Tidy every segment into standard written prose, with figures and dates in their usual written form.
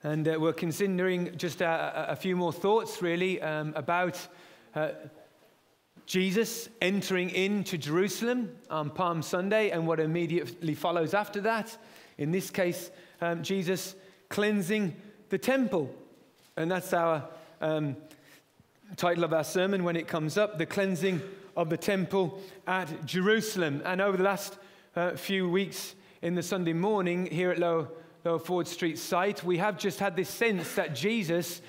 And we're considering just a few more thoughts, really, about Jesus entering into Jerusalem on Palm Sunday and what immediately follows after that. In this case, Jesus cleansing the temple. And that's our title of our sermon when it comes up, the cleansing of the temple at Jerusalem. And over the last few weeks in the Sunday morning here at Lower Ford Street site, we have just had this sense that Jesus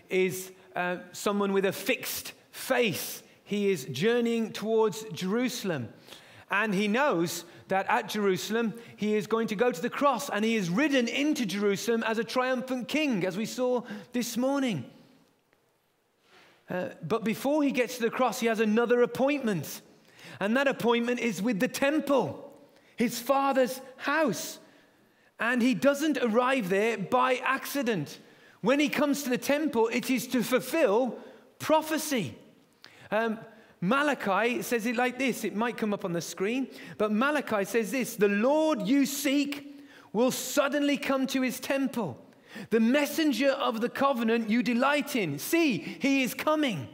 is someone with a fixed face. He is journeying towards Jerusalem. And he knows that at Jerusalem, he is going to go to the cross. And he is ridden into Jerusalem as a triumphant king, as we saw this morning. But before he gets to the cross, he has another appointment. And that appointment is with the temple, his father's house. And he doesn't arrive there by accident. When he comes to the temple, it is to fulfill prophecy. Malachi says it like this. It might come up on the screen. But Malachi says this: the Lord you seek will suddenly come to his temple. The messenger of the covenant you delight in. See, he is coming,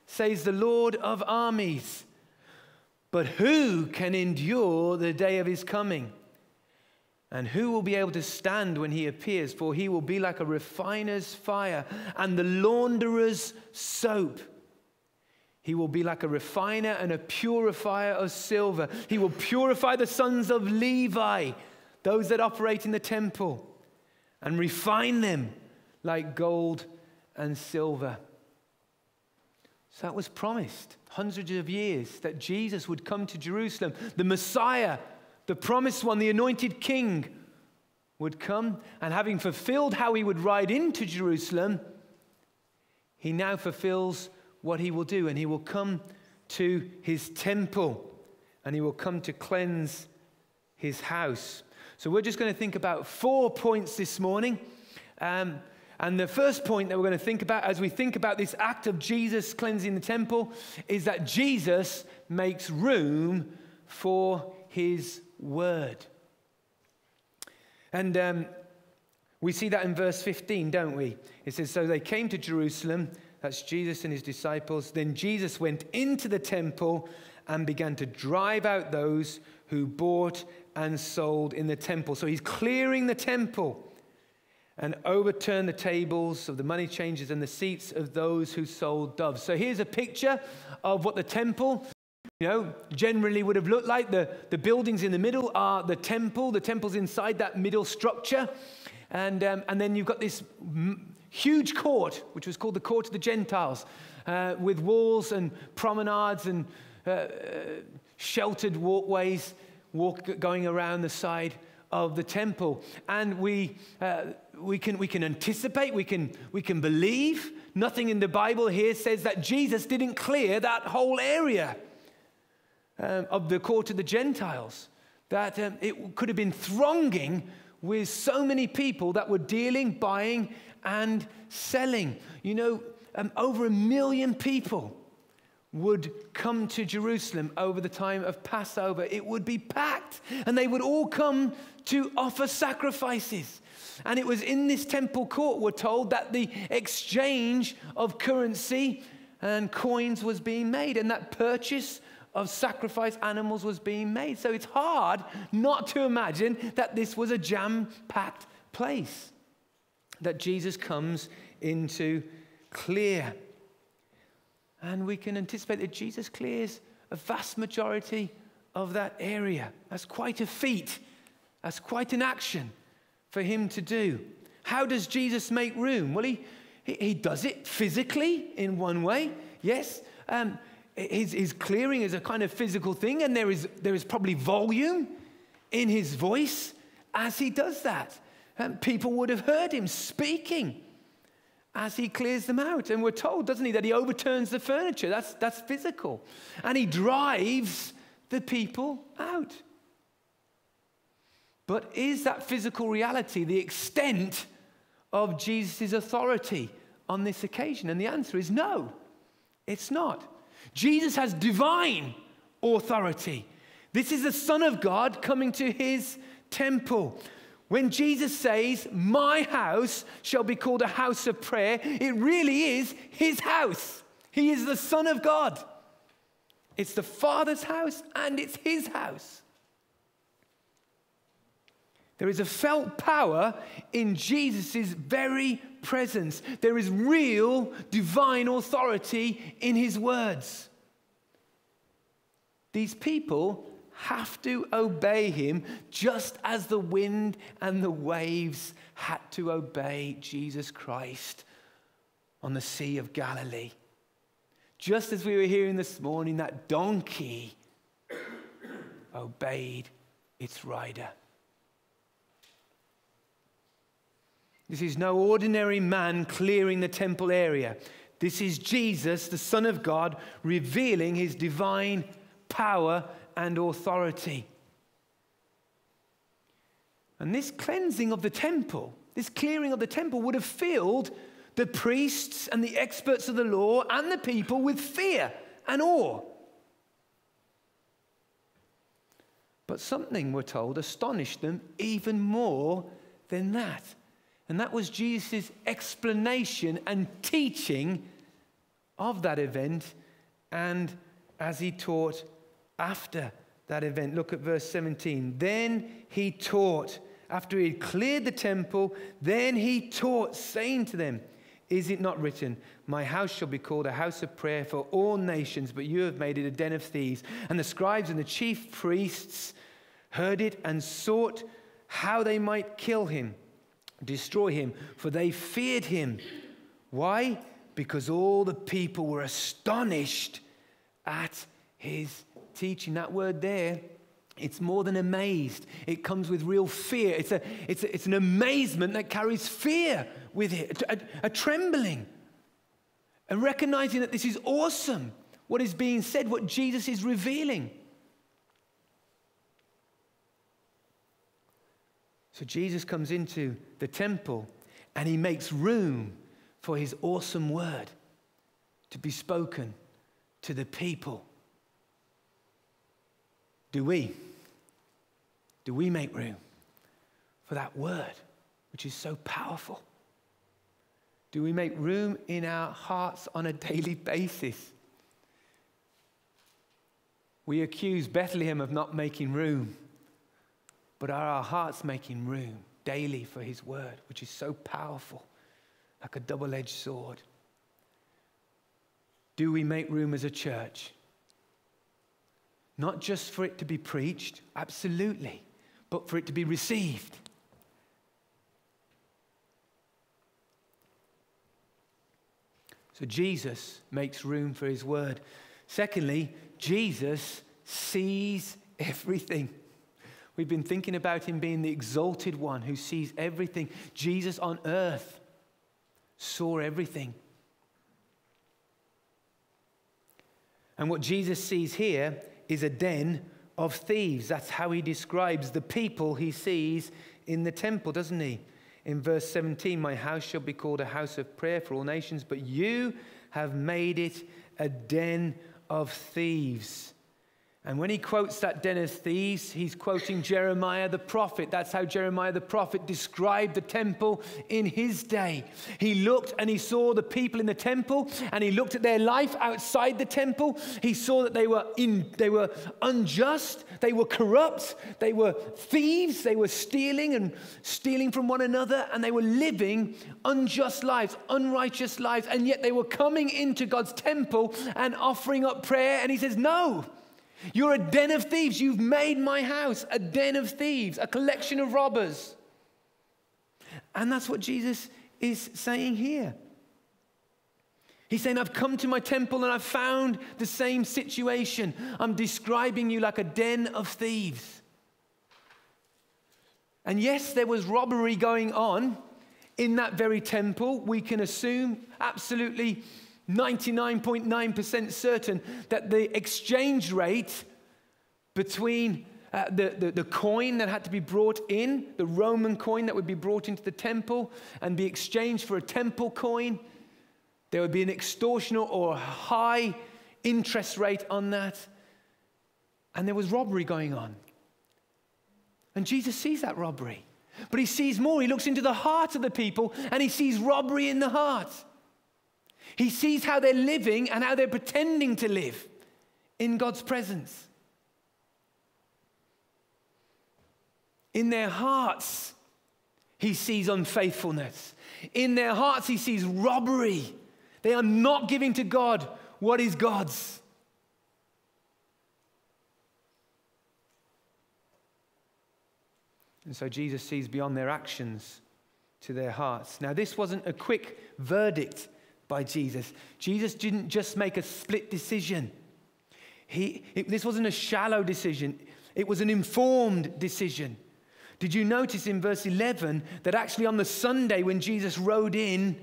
says the Lord of armies. But who can endure the day of his coming? And who will be able to stand when he appears? For he will be like a refiner's fire and the launderer's soap. He will be like a refiner and a purifier of silver. He will purify the sons of Levi, those that operate in the temple, and refine them like gold and silver. So that was promised hundreds of years, that Jesus would come to Jerusalem. The Messiah, the promised one, the anointed king, would come, and having fulfilled how he would ride into Jerusalem, he now fulfills what he will do, and he will come to his temple, and he will come to cleanse his house. So we're just going to think about 4 points this morning. And the first point that we're going to think about as we think about this act of Jesus cleansing the temple is that Jesus makes room for his word. And we see that in verse 15, don't we? It says, so they came to Jerusalem, that's Jesus and his disciples. Then Jesus went into the temple and began to drive out those who bought and sold in the temple. So he's clearing the temple and overturned the tables of the money changers and the seats of those who sold doves. So here's a picture of what the temple, generally would have looked like. The buildings in the middle are the temple. The temple's inside that middle structure. And then you've got this huge court, which was called the Court of the Gentiles, with walls and promenades and sheltered walkways going around the side of the temple. And we can anticipate, we can believe. Nothing in the Bible here says that Jesus didn't clear that whole area of the Court of the Gentiles, that it could have been thronging with so many people that were dealing, buying, and selling. Over 1 million people would come to Jerusalem over the time of Passover. It would be packed, and they would all come to offer sacrifices. And it was in this temple court, we're told, that the exchange of currency and coins was being made, and that purchase of sacrifice animals was being made. So it's hard not to imagine that this was a jam-packed place that Jesus comes into clear. And we can anticipate that Jesus clears a vast majority of that area. That's quite a feat. That's quite an action for him to do. How does Jesus make room? Well, he does it physically in one way, yes. His clearing is a kind of physical thing, and there is probably volume in his voice as he does that. People would have heard him speaking as he clears them out. And we're told, doesn't he, that he overturns the furniture. That's physical. And he drives the people out. But is that physical reality the extent of Jesus' authority on this occasion? And the answer is no, it's not. Jesus has divine authority. This is the Son of God coming to his temple. When Jesus says, my house shall be called a house of prayer, it really is his house. He is the Son of God. It's the Father's house and it's his house. There is a felt power in Jesus' very presence. There is real divine authority in his words. These people have to obey him just as the wind and the waves had to obey Jesus Christ on the Sea of Galilee. Just as we were hearing this morning, that donkey obeyed its rider. This is no ordinary man clearing the temple area. This is Jesus, the Son of God, revealing his divine power and authority. And this cleansing of the temple, this clearing of the temple would have filled the priests and the experts of the law and the people with fear and awe. But something, we're told, astonished them even more than that. And that was Jesus' explanation and teaching of that event, and as he taught after that event. Look at verse 17. Then he taught, after he had cleared the temple, then he taught, saying to them, is it not written, my house shall be called a house of prayer for all nations, but you have made it a den of thieves? And the scribes and the chief priests heard it and sought how they might kill him, destroy him, for they feared him. Why? Because all the people were astonished at his teaching. That word there, it's more than amazed. It comes with real fear. It's an amazement that carries fear with it, a trembling, and recognizing that this is awesome, what is being said, what Jesus is revealing. So Jesus comes into the temple and he makes room for his awesome word to be spoken to the people. Do we make room for that word, which is so powerful? Do we make room in our hearts on a daily basis? We accuse Bethlehem of not making room, but are our hearts making room daily for his word, which is so powerful, like a double-edged sword? Do we make room as a church? Not just for it to be preached, absolutely, but for it to be received. So Jesus makes room for his word. Secondly, Jesus sees everything. We've been thinking about him being the exalted one who sees everything. Jesus on earth saw everything. And what Jesus sees here is a den of thieves. That's how he describes the people he sees in the temple, doesn't he? In verse 17, my house shall be called a house of prayer for all nations, but you have made it a den of thieves. And when he quotes that den of thieves, he's quoting Jeremiah the prophet. That's how Jeremiah the prophet described the temple in his day. He looked and he saw the people in the temple, and he looked at their life outside the temple. He saw that they were unjust, they were corrupt, they were thieves, they were stealing from one another, and they were living unjust lives, unrighteous lives, and yet they were coming into God's temple and offering up prayer. And he says, no. You're a den of thieves. You've made my house a den of thieves, a collection of robbers. And that's what Jesus is saying here. He's saying, I've come to my temple and I've found the same situation. I'm describing you like a den of thieves. And yes, there was robbery going on in that very temple. We can assume absolutely 99.9% certain that the exchange rate between the coin that had to be brought in, the Roman coin that would be brought into the temple and be exchanged for a temple coin, there would be an extortionate or high interest rate on that. And there was robbery going on. And Jesus sees that robbery. But he sees more. He looks into the heart of the people and he sees robbery in the heart. He sees how they're living and how they're pretending to live in God's presence. In their hearts, he sees unfaithfulness. In their hearts, he sees robbery. They are not giving to God what is God's. And so Jesus sees beyond their actions to their hearts. Now, this wasn't a quick verdict by Jesus. Jesus didn't just make a split decision. This wasn't a shallow decision. It was an informed decision. Did you notice in verse 11 that actually on the Sunday when Jesus rode in,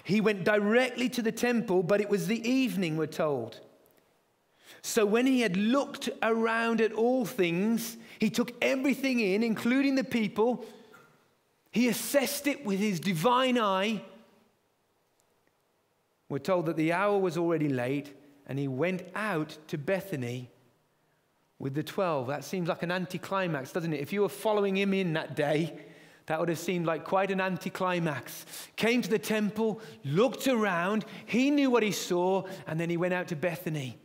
he went directly to the temple, but it was the evening, we're told. So when he had looked around at all things, he took everything in, including the people. He assessed it with his divine eye. We're told that the hour was already late, and he went out to Bethany with the 12. That seems like an anticlimax, doesn't it? If you were following him in that day, that would have seemed like quite an anticlimax. Came to the temple, looked around, he knew what he saw, and then he went out to Bethany.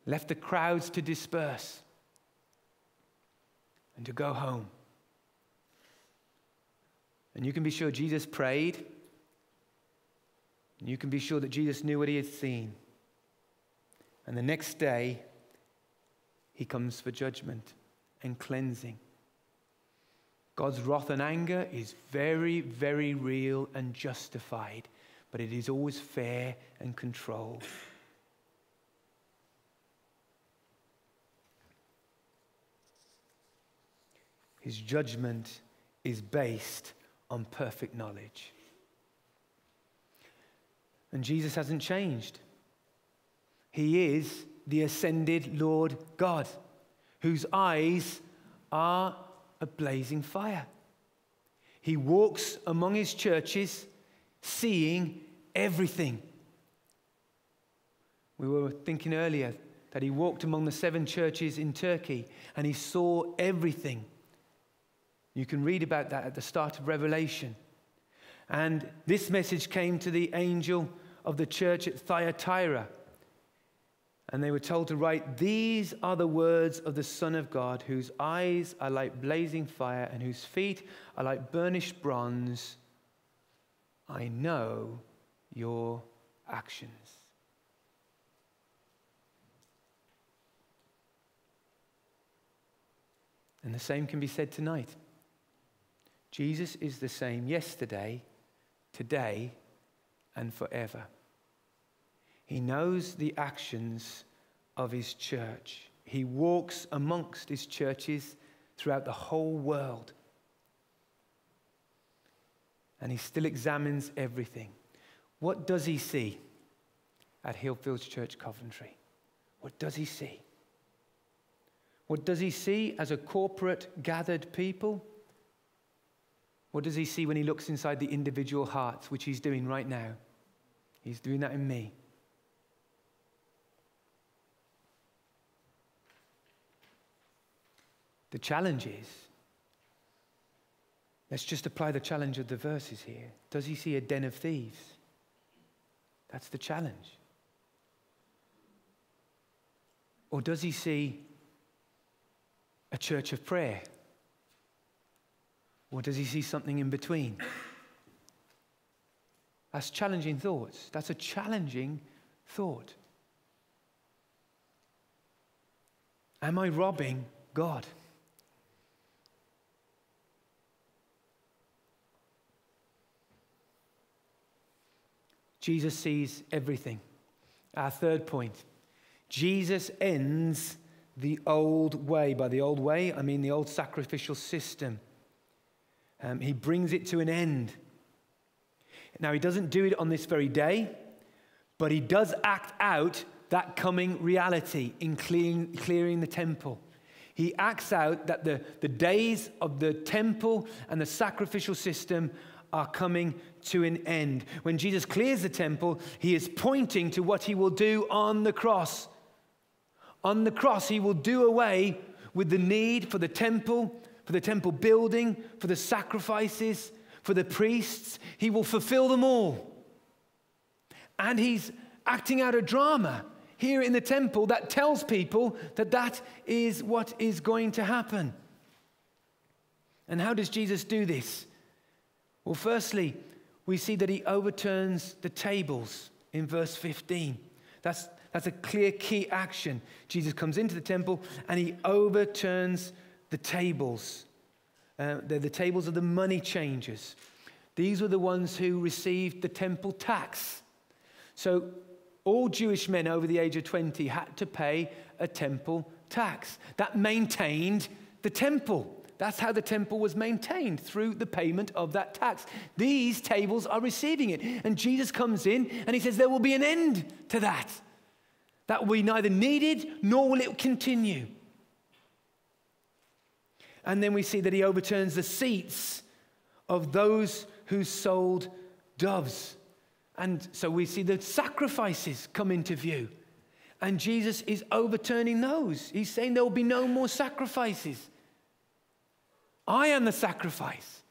Left the crowds to disperse and to go home. And you can be sure Jesus prayed. And you can be sure that Jesus knew what he had seen. And the next day, he comes for judgment and cleansing. God's wrath and anger is very, very real and justified, but it is always fair and controlled. His judgment is based on perfect knowledge. And Jesus hasn't changed. He is the ascended Lord God, whose eyes are a blazing fire. He walks among his churches, seeing everything. We were thinking earlier that he walked among the 7 churches in Turkey, and he saw everything. You can read about that at the start of Revelation. And this message came to the angel of the church at Thyatira. And they were told to write, "These are the words of the Son of God, whose eyes are like blazing fire and whose feet are like burnished bronze. I know your actions." And the same can be said tonight. Jesus is the same yesterday, today, and forever. He knows the actions of his church. He walks amongst his churches throughout the whole world. And he still examines everything. What does he see at Hillfields Church, Coventry? What does he see? What does he see as a corporate gathered people? What does he see when he looks inside the individual hearts, which he's doing right now? He's doing that in me. The challenge is, let's just apply the challenge of the verses here. Does he see a den of thieves? That's the challenge. Or does he see a church of prayer? Or does he see something in between? That's challenging thoughts. That's a challenging thought. Am I robbing God? Jesus sees everything. Our third point. Jesus ends the old way. By the old way, I mean the old sacrificial system. He brings it to an end. Now, he doesn't do it on this very day, but he does act out that coming reality in clearing the temple. He acts out that the days of the temple and the sacrificial system are coming to an end. When Jesus clears the temple, he is pointing to what he will do on the cross. On the cross, he will do away with the need for the temple, for the temple building, for the sacrifices, for the priests. He will fulfill them all. And he's acting out a drama here in the temple that tells people that that is what is going to happen. And how does Jesus do this? Well, firstly, we see that he overturns the tables in verse 15. That's a clear key action. Jesus comes into the temple and he overturns the tables. They're the tables of the money changers. These were the ones who received the temple tax. So all Jewish men over the age of 20 had to pay a temple tax. That maintained the temple. That's how the temple was maintained, through the payment of that tax. These tables are receiving it. And Jesus comes in and he says there will be an end to that. That will be neither needed nor will it continue. And then we see that he overturns the seats of those who sold doves. And so we see the sacrifices come into view. And Jesus is overturning those. He's saying there will be no more sacrifices. I am the sacrifice.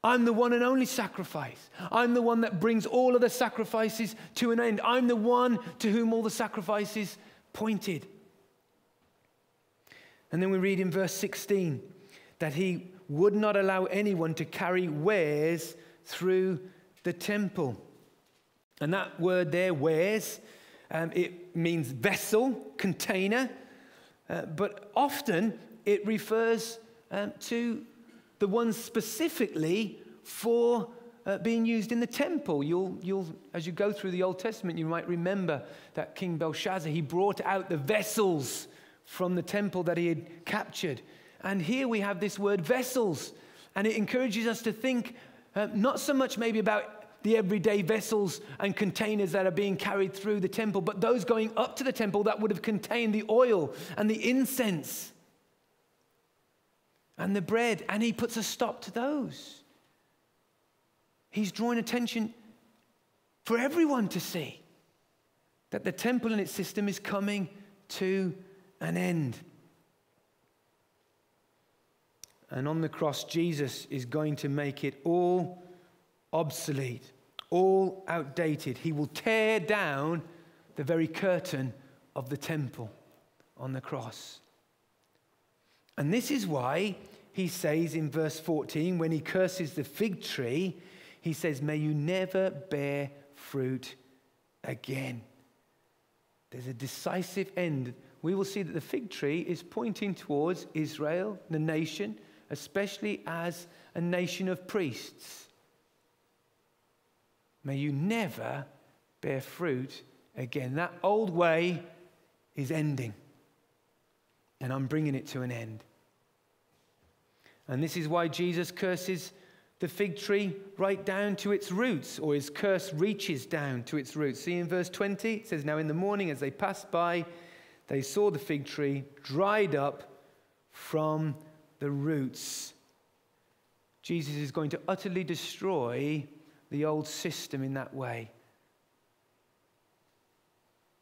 I'm the one and only sacrifice. I'm the one that brings all of the sacrifices to an end. I'm the one to whom all the sacrifices pointed. And then we read in verse 16 that he would not allow anyone to carry wares through the temple. And that word there, wares, it means vessel, container, but often it refers to the ones specifically for being used in the temple. You'll, as you go through the Old Testament, you might remember that King Belshazzar, he brought out the vessels from the temple that he had captured. And here we have this word vessels, and it encourages us to think not so much maybe about the everyday vessels and containers that are being carried through the temple, but those going up to the temple that would have contained the oil and the incense and the bread, and he puts a stop to those. He's drawing attention for everyone to see that the temple and its system is coming to an end. And on the cross, Jesus is going to make it all obsolete, all outdated. He will tear down the very curtain of the temple on the cross. And this is why he says in verse 14, when he curses the fig tree, he says, may you never bear fruit again. There's a decisive end. We will see that the fig tree is pointing towards Israel, the nation, especially as a nation of priests. May you never bear fruit again. That old way is ending, and I'm bringing it to an end. And this is why Jesus curses the fig tree right down to its roots, or his curse reaches down to its roots. See in verse 20, it says, now in the morning as they passed by, they saw the fig tree dried up from the roots. Jesus is going to utterly destroy the old system in that way.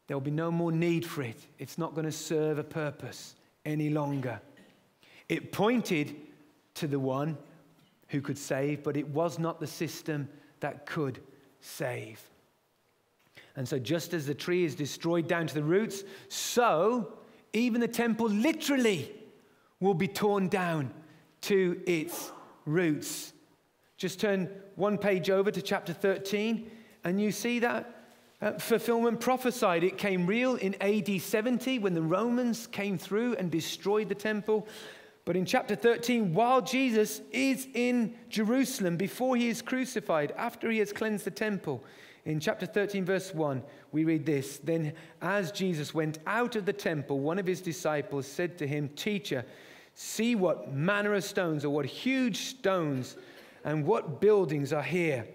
There will be no more need for it. It's not going to serve a purpose any longer. It pointed to the one who could save, but it was not the system that could save. And so just as the tree is destroyed down to the roots, so even the temple literally will be torn down to its roots. Just turn one page over to chapter 13, and you see that fulfillment prophesied. It came real in AD 70 when the Romans came through and destroyed the temple. But in chapter 13, while Jesus is in Jerusalem before he is crucified, after he has cleansed the temple, in chapter 13, verse 1, we read this. Then as Jesus went out of the temple, one of his disciples said to him, Teacher, see what manner of stones, or what huge stones, and what buildings are here.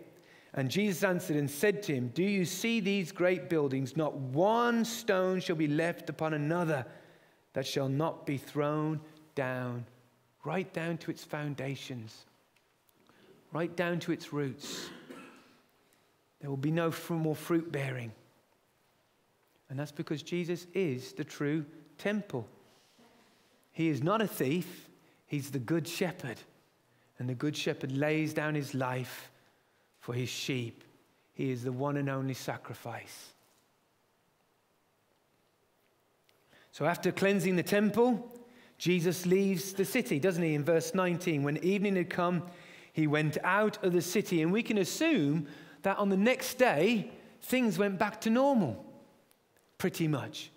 And Jesus answered and said to him, Do you see these great buildings? Not one stone shall be left upon another that shall not be thrown down, right down to its foundations, right down to its roots. There will be no more fruit bearing. And that's because Jesus is the true temple. He is not a thief. He's the good shepherd. And the good shepherd lays down his life for his sheep. He is the one and only sacrifice. So after cleansing the temple, Jesus leaves the city, doesn't he? In verse 19, when evening had come, he went out of the city. And we can assume that on the next day, things went back to normal, pretty much.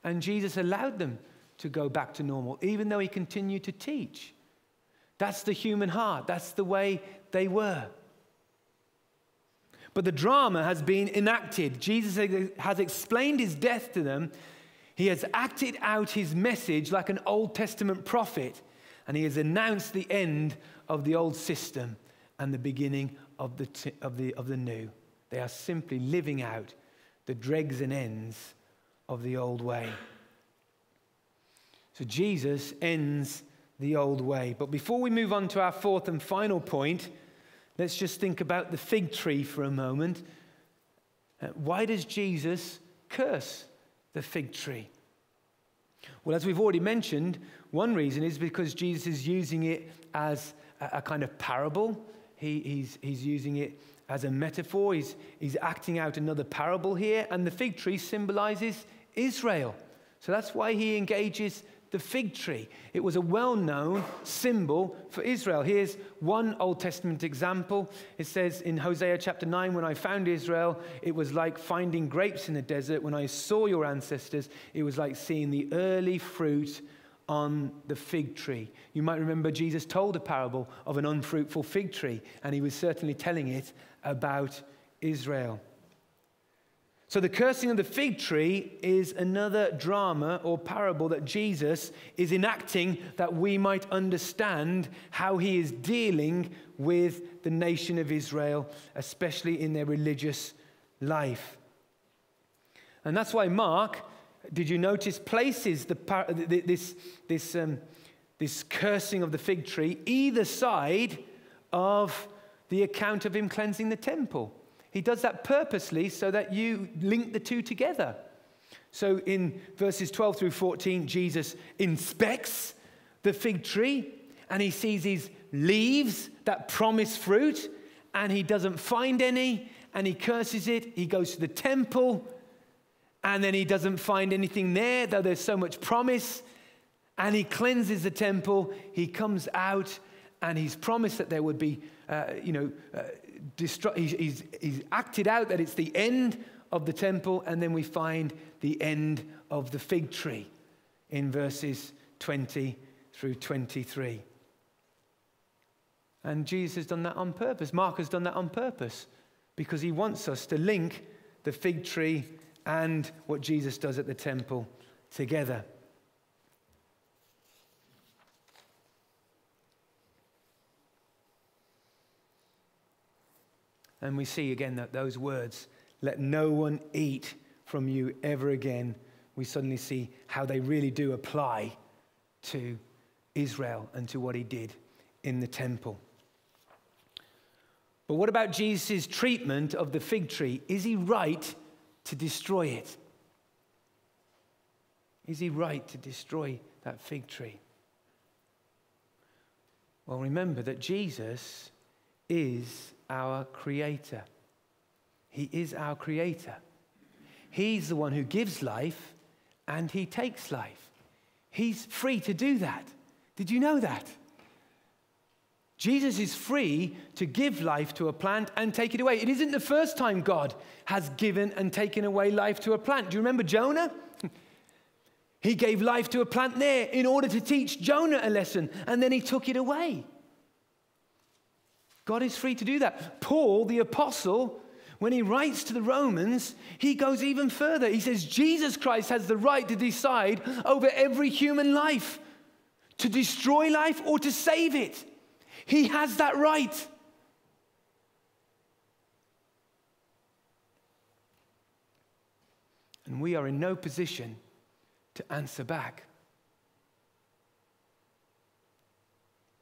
And Jesus allowed them to go back to normal, even though he continued to teach. That's the human heart. That's the way they were. But the drama has been enacted. Jesus has explained his death to them. He has acted out his message like an Old Testament prophet, and he has announced the end of the old system and the beginning of the new. They are simply living out the dregs and ends of the old way. So Jesus ends the old way. But before we move on to our fourth and final point, let's just think about the fig tree for a moment. Why does Jesus curse the fig tree? Well, as we've already mentioned, one reason is because Jesus is using it as a kind of parable. He's using it as a metaphor. He's acting out another parable here, and the fig tree symbolizes Israel. So that's why he engages the fig tree. It was a well-known symbol for Israel. Here's one Old Testament example. It says in Hosea chapter 9, when I found Israel, it was like finding grapes in the desert. When I saw your ancestors, it was like seeing the early fruit on the fig tree. You might remember Jesus told a parable of an unfruitful fig tree, and he was certainly telling it about Israel. So the cursing of the fig tree is another drama or parable that Jesus is enacting that we might understand how he is dealing with the nation of Israel, especially in their religious life. And that's why Mark, did you notice, places this cursing of the fig tree either side of the account of him cleansing the temple. He does that purposely so that you link the two together. So in verses 12 through 14, Jesus inspects the fig tree and he sees these leaves that promise fruit, and he doesn't find any, and he curses it. He goes to the temple and then he doesn't find anything there, though there's so much promise, and he cleanses the temple. He comes out and he's promised that there would be he's acted out that it's the end of the temple, and then we find the end of the fig tree in verses 20 through 23. And Jesus has done that on purpose. Mark has done that on purpose because he wants us to link the fig tree and what Jesus does at the temple together. And we see again that those words, let no one eat from you ever again, we suddenly see how they really do apply to Israel and to what he did in the temple. But what about Jesus' treatment of the fig tree? Is he right to destroy it? Is he right to destroy that fig tree? Well, remember that Jesus is our creator. He is our creator. He's the one who gives life and he takes life. He's free to do that. Did you know that? Jesus is free to give life to a plant and take it away. It isn't the first time God has given and taken away life to a plant. Do you remember Jonah? He gave life to a plant there in order to teach Jonah a lesson, and then he took it away. God is free to do that. Paul, the apostle, when he writes to the Romans, he goes even further. He says Jesus Christ has the right to decide over every human life, to destroy life or to save it. He has that right. And we are in no position to answer back.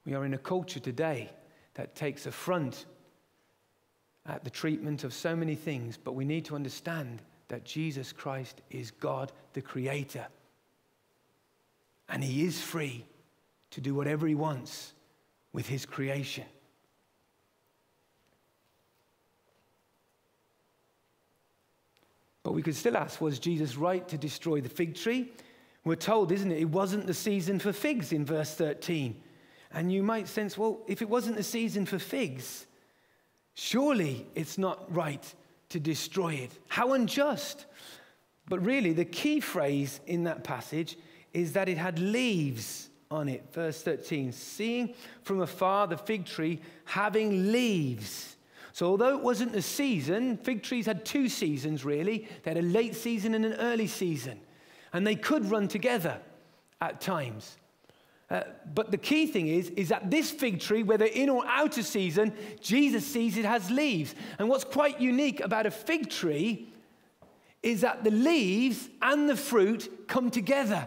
We are in a culture today that takes affront at the treatment of so many things, but we need to understand that Jesus Christ is God, the Creator. And he is free to do whatever he wants with his creation. But we could still ask, was Jesus right to destroy the fig tree? We're told, isn't it? It wasn't the season for figs in verse 13. And you might sense, well, if it wasn't the season for figs, surely it's not right to destroy it. How unjust. But really, the key phrase in that passage is that it had leaves on it. Verse 13, seeing from afar the fig tree having leaves. So although it wasn't the season, fig trees had two seasons really. They had a late season and an early season. And they could run together at times. But the key thing is that this fig tree, whether in or out of season, Jesus sees it has leaves. And what's quite unique about a fig tree is that the leaves and the fruit come together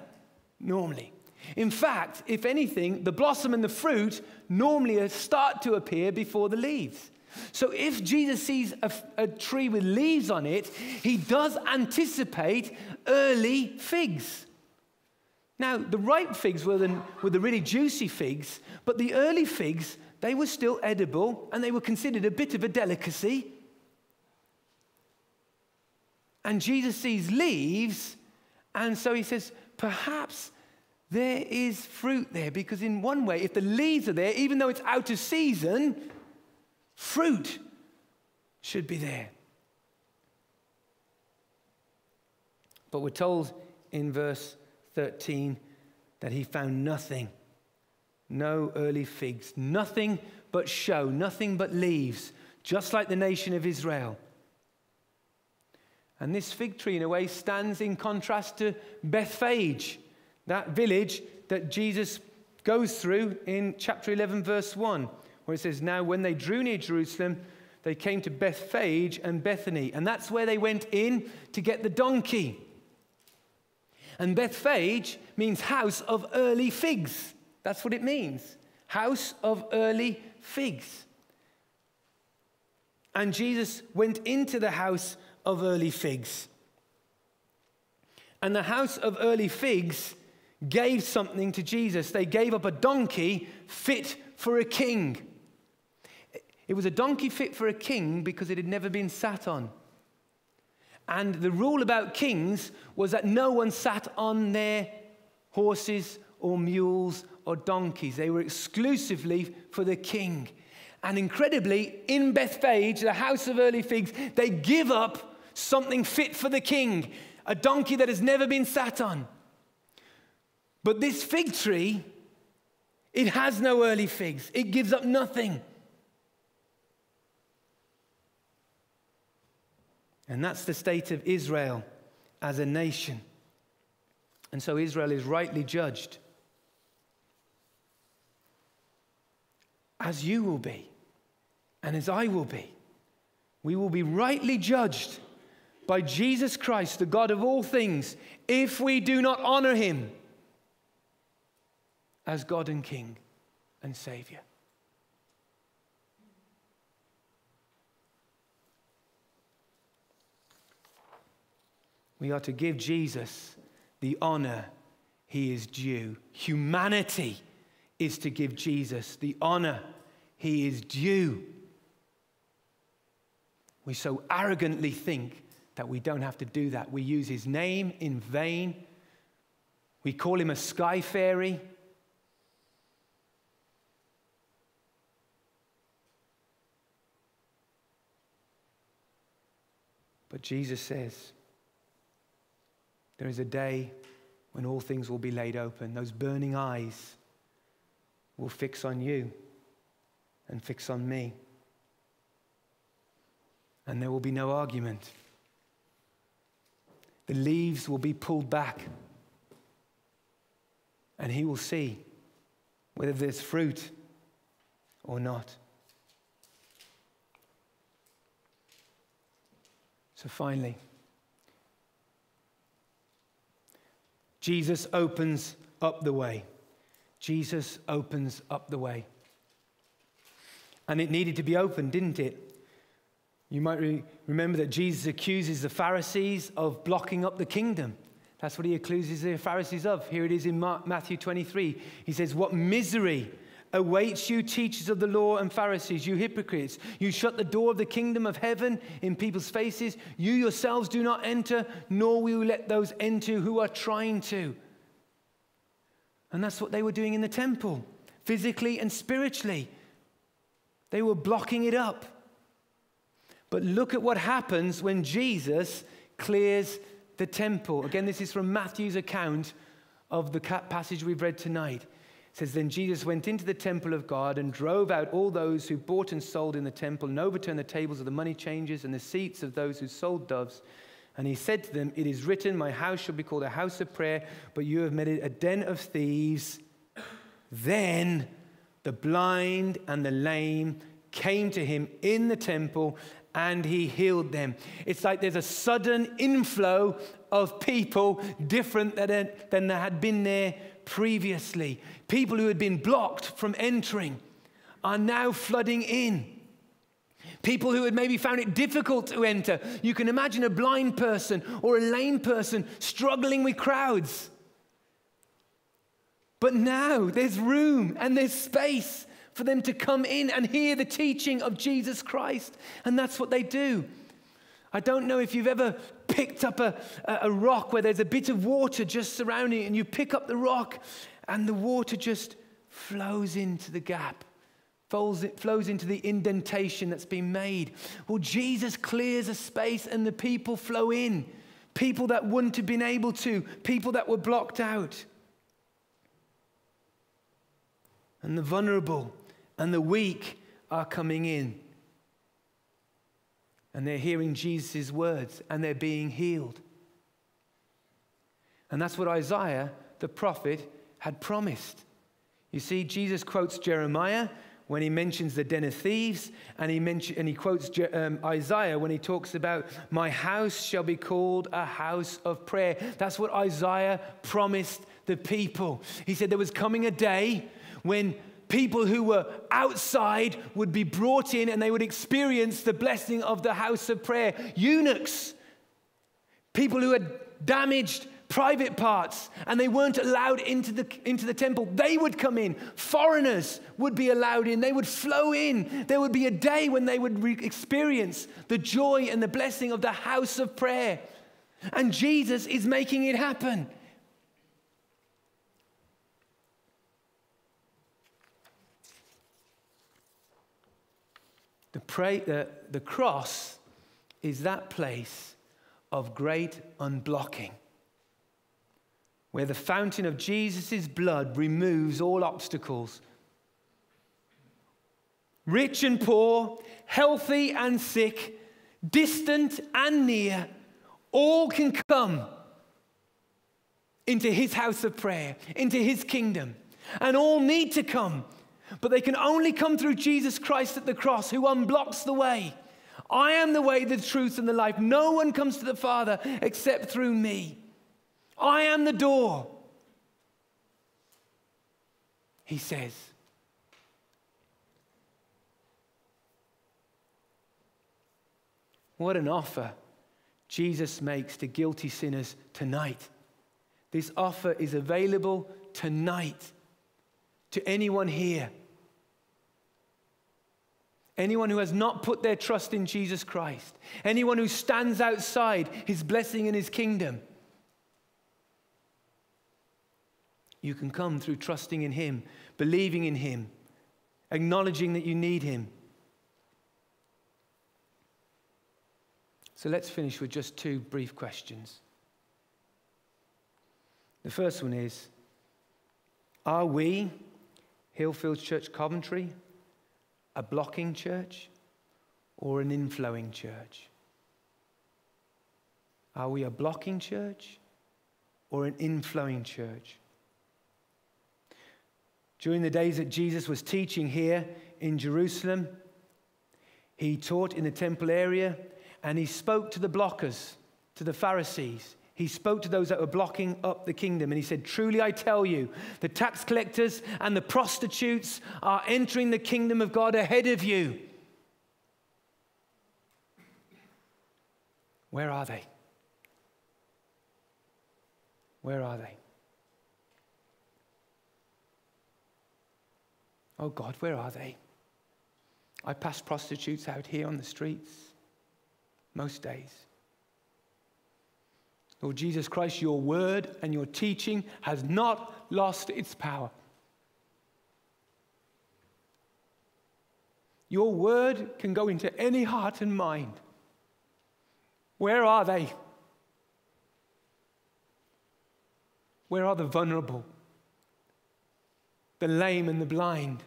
normally. In fact, if anything, the blossom and the fruit normally start to appear before the leaves. So if Jesus sees a tree with leaves on it, he does anticipate early figs. Now, the ripe figs were the really juicy figs, but the early figs, they were still edible, and they were considered a bit of a delicacy. And Jesus sees leaves, and so he says, perhaps there is fruit there, because in one way, if the leaves are there, even though it's out of season, fruit should be there. But we're told in verse 13 that he found nothing. No early figs. Nothing but show. Nothing but leaves. Just like the nation of Israel. And this fig tree, in a way, stands in contrast to Bethphage, that village that Jesus goes through in chapter 11, verse 1. Where it says, now when they drew near Jerusalem, they came to Bethphage and Bethany. And that's where they went in to get the donkey. And Bethphage means house of early figs. That's what it means. House of early figs. And Jesus went into the house of early figs. And the house of early figs gave something to Jesus. They gave up a donkey fit for a king. It was a donkey fit for a king because it had never been sat on. And the rule about kings was that no one sat on their horses or mules or donkeys. They were exclusively for the king. And incredibly, in Bethphage, the house of early figs, they give up something fit for the king, a donkey that has never been sat on. But this fig tree, it has no early figs. It gives up nothing. And that's the state of Israel as a nation. And so Israel is rightly judged, as you will be, and as I will be. We will be rightly judged by Jesus Christ, the God of all things, if we do not honor him as God and King and Savior. We are to give Jesus the honor he is due. Humanity is to give Jesus the honor he is due. We so arrogantly think that we don't have to do that. We use his name in vain. We call him a sky fairy. But Jesus says, there is a day when all things will be laid open. Those burning eyes will fix on you and fix on me. And there will be no argument. The leaves will be pulled back. And he will see whether there's fruit or not. So finally, Jesus opens up the way. Jesus opens up the way. And it needed to be opened, didn't it? You might remember that Jesus accuses the Pharisees of blocking up the kingdom. That's what he accuses the Pharisees of. Here it is in Matthew 23. He says, "What misery awaits you, teachers of the law and Pharisees, you hypocrites! You shut the door of the kingdom of heaven in people's faces. You yourselves do not enter, nor will you let those enter who are trying to." And that's what they were doing in the temple, physically and spiritually. They were blocking it up. But look at what happens when Jesus clears the temple. Again, this is from Matthew's account of the passage we've read tonight. It says, "Then Jesus went into the temple of God and drove out all those who bought and sold in the temple and overturned the tables of the money changers and the seats of those who sold doves. And he said to them, 'It is written, my house shall be called a house of prayer, but you have made it a den of thieves.' Then the blind and the lame came to him in the temple, and he healed them." It's like there's a sudden inflow of people different than there had been there previously. People who had been blocked from entering are now flooding in. People who had maybe found it difficult to enter. You can imagine a blind person or a lame person struggling with crowds. But now there's room and there's space for them to come in and hear the teaching of Jesus Christ. And that's what they do. I don't know if you've ever picked up a rock where there's a bit of water just surrounding it, and you pick up the rock and the water just flows into the gap, flows into the indentation that's been made. Well, Jesus clears a space and the people flow in. People that wouldn't have been able to, people that were blocked out. And the vulnerable and the weak are coming in. And they're hearing Jesus' words and they're being healed. And that's what Isaiah, the prophet, had promised. You see, Jesus quotes Jeremiah when he mentions the den of thieves, and he quotes Isaiah when he talks about, "My house shall be called a house of prayer." That's what Isaiah promised the people. He said there was coming a day when people who were outside would be brought in and they would experience the blessing of the house of prayer. Eunuchs, people who had damaged private parts and they weren't allowed into the temple, they would come in. Foreigners would be allowed in. They would flow in. There would be a day when they would experience the joy and the blessing of the house of prayer. And Jesus is making it happen. The cross is that place of great unblocking, where the fountain of Jesus' blood removes all obstacles. Rich and poor, healthy and sick, distant and near, all can come into his house of prayer, into his kingdom. And all need to come. But they can only come through Jesus Christ at the cross, who unblocks the way. "I am the way, the truth, and the life. No one comes to the Father except through me. I am the door," he says. What an offer Jesus makes to guilty sinners tonight. This offer is available tonight to anyone here. Anyone who has not put their trust in Jesus Christ. Anyone who stands outside his blessing and his kingdom. You can come through trusting in him, believing in him, acknowledging that you need him. So let's finish with just two brief questions. The first one is, are we, Hillfields Church Coventry, a blocking church or an inflowing church? Are we a blocking church or an inflowing church? During the days that Jesus was teaching here in Jerusalem, he taught in the temple area and he spoke to the blockers, to the Pharisees. He spoke to those that were blocking up the kingdom, and he said, "Truly I tell you, the tax collectors and the prostitutes are entering the kingdom of God ahead of you." Where are they? Where are they? Oh God, where are they? I pass prostitutes out here on the streets most days. Lord Jesus Christ, your word and your teaching has not lost its power. Your word can go into any heart and mind. Where are they? Where are the vulnerable, the lame and the blind,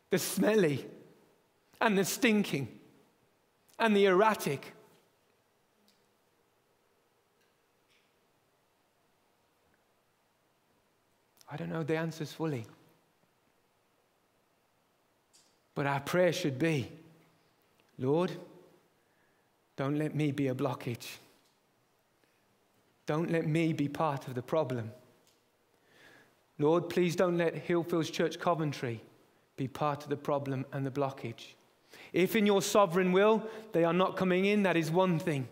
the smelly and the stinking and the erratic? I don't know the answers fully. But our prayer should be, Lord, don't let me be a blockage. Don't let me be part of the problem. Lord, please don't let Hillfields Church Coventry be part of the problem and the blockage. If in your sovereign will they are not coming in, that is one thing.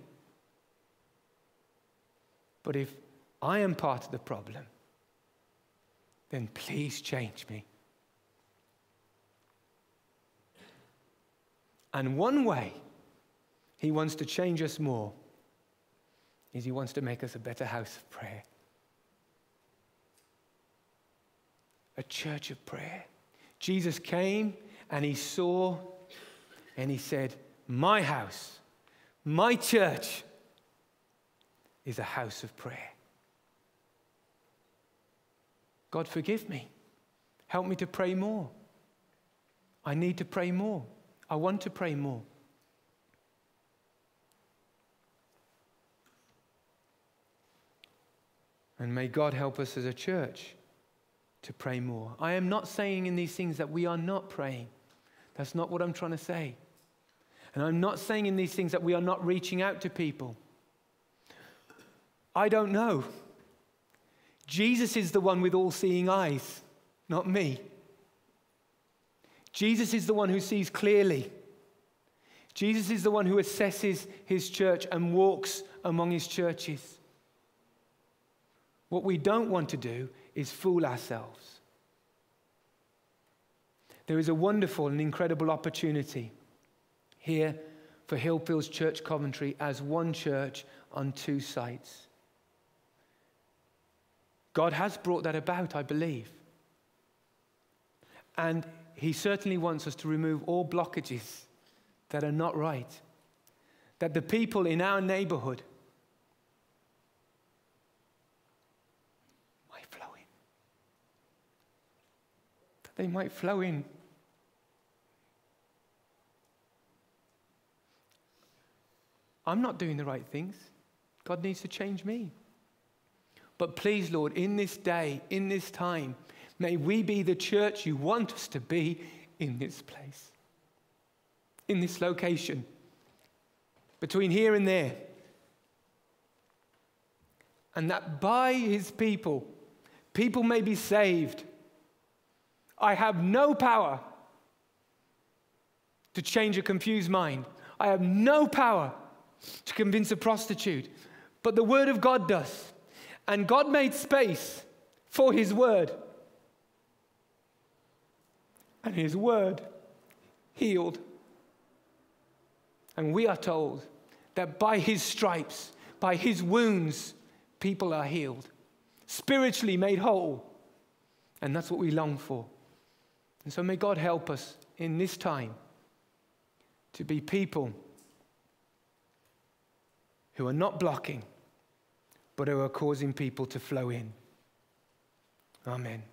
But if I am part of the problem, then please change me. And one way he wants to change us more is he wants to make us a better house of prayer. A church of prayer. Jesus came and he saw and he said, my house, my church is a house of prayer. God, forgive me. Help me to pray more. I need to pray more. I want to pray more. And may God help us as a church to pray more. I am not saying in these things that we are not praying. That's not what I'm trying to say. And I'm not saying in these things that we are not reaching out to people. I don't know. Jesus is the one with all-seeing eyes, not me. Jesus is the one who sees clearly. Jesus is the one who assesses his church and walks among his churches. What we don't want to do is fool ourselves. There is a wonderful and incredible opportunity here for Hillfields Church Coventry as one church on two sites. God has brought that about, I believe. And he certainly wants us to remove all blockages that are not right. That the people in our neighborhood might flow in. That they might flow in. I'm not doing the right things. God needs to change me. But please, Lord, in this day, in this time, may we be the church you want us to be in this place, in this location, between here and there. And that by his people, people may be saved. I have no power to change a confused mind. I have no power to convince a prostitute, but the word of God does. And God made space for his word. And his word healed. And we are told that by his stripes, by his wounds, people are healed. Spiritually made whole. And that's what we long for. And so may God help us in this time to be people who are not blocking, but who are causing people to flow in. Amen.